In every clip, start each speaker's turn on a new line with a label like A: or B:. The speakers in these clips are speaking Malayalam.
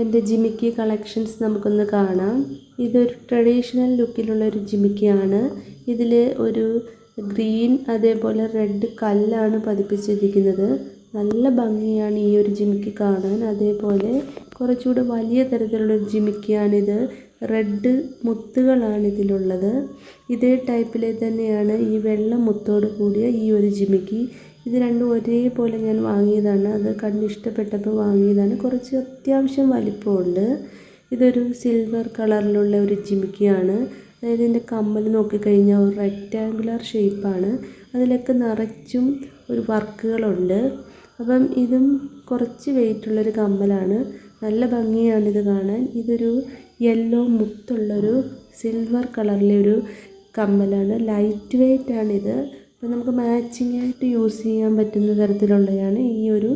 A: എൻ്റെ ജിമിക്കി കളക്ഷൻസ് നമുക്കൊന്ന് കാണാം. ഇതൊരു ട്രഡീഷണൽ ലുക്കിലുള്ള ഒരു ജിമിക്കിയാണ്. ഇതിൽ ഒരു ഗ്രീൻ അതേപോലെ റെഡ് കല്ലാണ് പതിപ്പിച്ചിരിക്കുന്നത്. നല്ല ഭംഗിയാണ് ഈ ഒരു ജിമിക്കി കാണാൻ. അതേപോലെ കുറച്ചുകൂടെ വലിയ തരത്തിലുള്ളൊരു ജിമിക്കിയാണിത്. റെഡ് മുത്തുകളാണ് ഇതിലുള്ളത്. ഇതേ ടൈപ്പിലെ തന്നെയാണ് ഈ വെള്ള മുത്തോട് കൂടിയ ഈ ഒരു ജിമിക്കി. ഇത് രണ്ടും ഒരേപോലെ ഞാൻ വാങ്ങിയതാണ്. അത് കണ്ടിഷ്ടപ്പെട്ടപ്പോൾ വാങ്ങിയതാണ്. കുറച്ച് അത്യാവശ്യം വലിപ്പമുണ്ട്. ഇതൊരു സിൽവർ കളറിലുള്ള ഒരു ജിമിക്കിയാണ്. അതായത് ഇതിൻ്റെ കമ്മൽ നോക്കിക്കഴിഞ്ഞാൽ ഒരു റെക്റ്റാങ്കുലർ ഷേപ്പാണ്. അതിലൊക്കെ നിറച്ചും ഒരു വർക്കുകളുണ്ട്. അപ്പം ഇതും കുറച്ച് വെയിറ്റുള്ളൊരു കമ്മലാണ്. നല്ല ഭംഗിയാണിത് കാണാൻ. ഇതൊരു യെല്ലോ മുത്തുള്ളൊരു സിൽവർ കളറിലെ ഒരു കമ്മലാണ്. ലൈറ്റ് വെയ്റ്റ് ആണിത്. അപ്പോൾ നമുക്ക് മാച്ചിങ് ആയിട്ട് യൂസ് ചെയ്യാൻ പറ്റുന്ന തരത്തിലുള്ളതാണ് ഈ ഒരു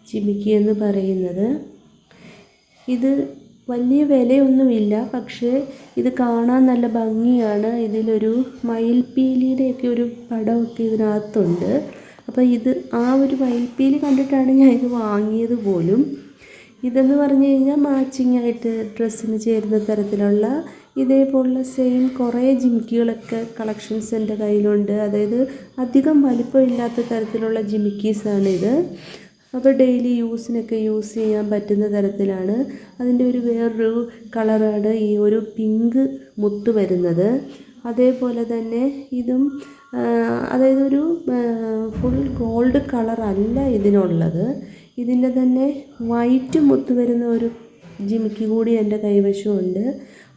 A: ജിമിക്കി എന്ന് പറയുന്നത്. ഇത് വലിയ വിലയൊന്നുമില്ല, പക്ഷേ ഇത് കാണാൻ നല്ല ഭംഗിയാണ്. ഇതിലൊരു മയിൽപ്പീലിയുടെയൊക്കെ ഒരു പടമൊക്കെ ഇതിനകത്തുണ്ട്. അപ്പോൾ ഇത് ആ ഒരു മയിൽപ്പീലി കണ്ടിട്ടാണ് ഞാൻ ഇത് വാങ്ങിയത് പോലും. ഇതെന്ന് പറഞ്ഞു കഴിഞ്ഞാൽ മാച്ചിങ് ആയിട്ട് ഡ്രസ്സിന് ചേരുന്ന തരത്തിലുള്ള ഇതേപോലുള്ള സെയിം കുറേ ജിമിക്കികളൊക്കെ കളക്ഷൻസ് എൻ്റെ കയ്യിലുണ്ട്. അതായത് അധികം വലിപ്പമില്ലാത്ത തരത്തിലുള്ള ജിമിക്കീസാണിത്. അപ്പോൾ ഡെയിലി യൂസിനൊക്കെ യൂസ് ചെയ്യാൻ പറ്റുന്ന തരത്തിലാണ്. അതിൻ്റെ ഒരു വേറൊരു കളറാണ് ഈ ഒരു പിങ്ക് മുത്ത് വരുന്നത്. അതേപോലെ തന്നെ ഇതും അതായത് ഒരു ഫുൾ ഗോൾഡ് കളറല്ല ഇതിനുള്ളത്. ഇതിൻ്റെ തന്നെ വൈറ്റ് മുത്ത് വരുന്ന ഒരു ജിമിക്കി കൂടി എൻ്റെ കൈവശമുണ്ട്.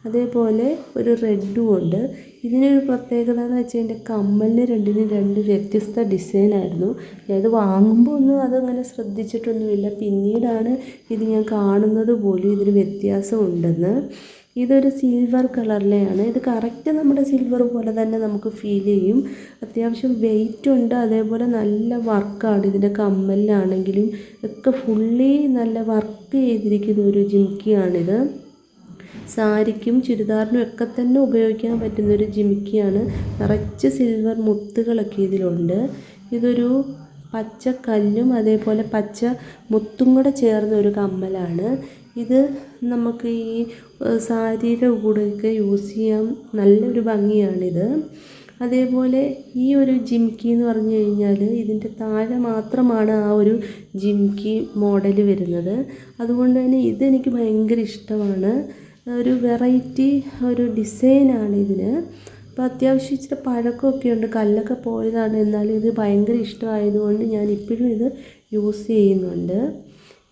A: അതേപോലെ ഒരു റെഡും ഉണ്ട്. ഇതിനൊരു പ്രത്യേകത എന്ന് വെച്ചാൽ എൻ്റെ കമ്മലിന് രണ്ടിനും രണ്ട് വ്യത്യസ്ത ഡിസൈനായിരുന്നു. ഞാനിത് വാങ്ങുമ്പോൾ ഒന്നും അതങ്ങനെ ശ്രദ്ധിച്ചിട്ടൊന്നുമില്ല. പിന്നീടാണ് ഇത് ഞാൻ കാണുന്നത് പോലും ഇതിന് വ്യത്യാസമുണ്ടെന്ന്. ഇതൊരു സിൽവർ കളറിലെയാണ്. ഇത് കറക്റ്റ് നമ്മുടെ സിൽവർ പോലെ തന്നെ നമുക്ക് ഫീൽ ചെയ്യും. അത്യാവശ്യം വെയിറ്റ് ഉണ്ട്. അതേപോലെ നല്ല വർക്കാണ് ഇതിൻ്റെ കമ്മലിലാണെങ്കിലും ഒക്കെ ഫുള്ളി നല്ല വർക്ക് ചെയ്തിരിക്കുന്ന ഒരു ജിമിക്കിയാണിത്. സാരിക്കും ചുരിദാറിനും ഒക്കെ തന്നെ ഉപയോഗിക്കാൻ പറ്റുന്നൊരു ജിമിക്കിയാണ്. നിറച്ച് സിൽവർ മുത്തുകളൊക്കെ ഇതിലുണ്ട്. ഇതൊരു പച്ച കല്ലും അതേപോലെ പച്ച മുത്തും കൂടെ ചേർന്ന ഒരു കമ്മലാണ്. ഇത് നമുക്ക് ഈ സാരിയുടെ കൂടെയൊക്കെ യൂസ് ചെയ്യാൻ നല്ലൊരു ഭംഗിയാണിത്. അതേപോലെ ഈ ഒരു ജിമിക്കി എന്ന് പറഞ്ഞു കഴിഞ്ഞാൽ ഇതിൻ്റെ താഴെ മാത്രമാണ് ആ ഒരു ജിമിക്കി മോഡൽ വരുന്നത്. അതുകൊണ്ട് തന്നെ ഇതെനിക്ക് ഭയങ്കര ഇഷ്ടമാണ്. ഒരു വെറൈറ്റി ഒരു ഡിസൈനാണ് ഇതിന്. അപ്പോൾ അത്യാവശ്യം ഇച്ചിരി പഴക്കമൊക്കെ ഉണ്ട്. കല്ലൊക്കെ പോയതാണ്. എന്നാലും ഇത് ഭയങ്കര ഇഷ്ടമായതുകൊണ്ട് ഞാൻ ഇപ്പോഴും ഇത് യൂസ് ചെയ്യുന്നുണ്ട്.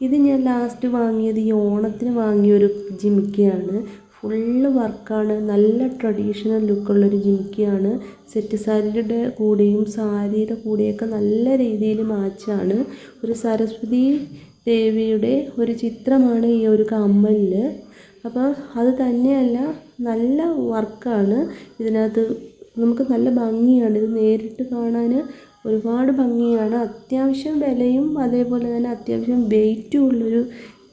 A: ഇത് ഞാൻ ലാസ്റ്റ് വാങ്ങിയത് ഈ ഓണത്തിന് വാങ്ങിയൊരു ജിമിക്കിയാണ്. ഫുള്ള് വർക്കാണ്. നല്ല ട്രഡീഷണൽ ലുക്കുള്ളൊരു ജിമിക്കിയാണ്. സെറ്റ് സാരിയുടെ കൂടെയും സാരിയുടെ കൂടെയൊക്കെ നല്ല രീതിയിൽ മാച്ചാണ്. ഒരു സരസ്വതി ദേവിയുടെ ഒരു ചിത്രമാണ് ഈ ഒരു കമ്മലിൽ. അപ്പോൾ അത് തന്നെയല്ല, നല്ല വർക്കാണ് ഇതിനകത്ത്. നമുക്ക് നല്ല ഭംഗിയാണ്. ഇത് നേരിട്ട് കാണാൻ ഒരുപാട് ഭംഗിയാണ്. അത്യാവശ്യം വിലയും അതേപോലെ തന്നെ അത്യാവശ്യം വെയിറ്റും ഉള്ളൊരു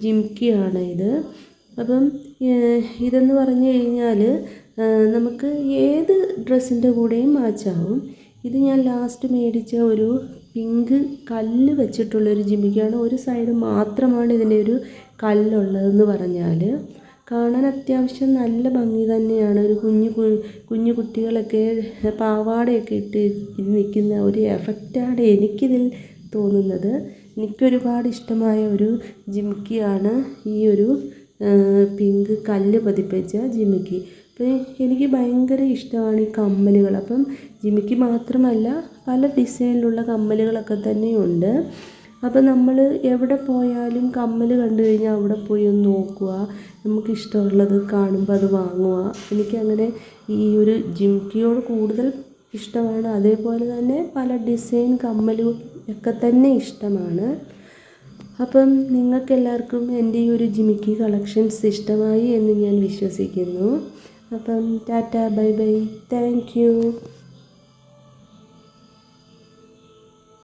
A: ജിമിക്കിയാണ് ഇത്. അപ്പം ഇതെന്ന് പറഞ്ഞു കഴിഞ്ഞാൽ നമുക്ക് ഏത് ഡ്രസ്സിൻ്റെ കൂടെയും മാച്ചാവും. ഇത് ഞാൻ ലാസ്റ്റ് മേടിച്ച ഒരു പിങ്ക് കല്ല് വെച്ചിട്ടുള്ളൊരു ജിമിക്കിയാണ്. ഒരു സൈഡ് മാത്രമാണ് ഇതിൻ്റെ ഒരു കല്ലുള്ളതെന്ന് പറഞ്ഞാൽ. കാണാൻ അത്യാവശ്യം നല്ല ഭംഗി തന്നെയാണ്. ഒരു കുഞ്ഞു കുട്ടികളൊക്കെ പാവാടയൊക്കെ ഇട്ട് നിൽക്കുന്ന ഒരു എഫക്റ്റാണ് എനിക്കിതിൽ തോന്നുന്നത്. എനിക്കൊരുപാട് ഇഷ്ടമായ ഒരു ജിമിക്കിയാണ് ഈ ഒരു പിങ്ക് കല്ല് പതിപ്പിച്ച ജിമിക്കി. അപ്പോൾ എനിക്ക് ഭയങ്കര ഇഷ്ടമാണ് ഈ കമ്മലുകൾ. അപ്പം ജിമിക്കി മാത്രമല്ല, പല ഡിസൈനിലുള്ള കമ്മലുകളൊക്കെ തന്നെയുണ്ട്. അപ്പോൾ നമ്മൾ എവിടെ പോയാലും കമ്മൽ കണ്ടു കഴിഞ്ഞാൽ അവിടെ പോയി ഒന്ന് നോക്കുക. നമുക്കിഷ്ടമുള്ളത് കാണുമ്പോൾ അത് വാങ്ങുക. എനിക്കങ്ങനെ ഈ ഒരു ജിമിക്കിയോട് കൂടുതൽ ഇഷ്ടമാണ്. അതേപോലെ തന്നെ പല ഡിസൈൻ കമ്മലും ഒക്കെ തന്നെ ഇഷ്ടമാണ്. അപ്പം നിങ്ങൾക്കെല്ലാവർക്കും എൻ്റെ ഈ ഒരു ജിമിക്കി കളക്ഷൻസ് ഇഷ്ടമായി എന്ന് ഞാൻ വിശ്വസിക്കുന്നു. അപ്പം Tata, bye bye, thank you.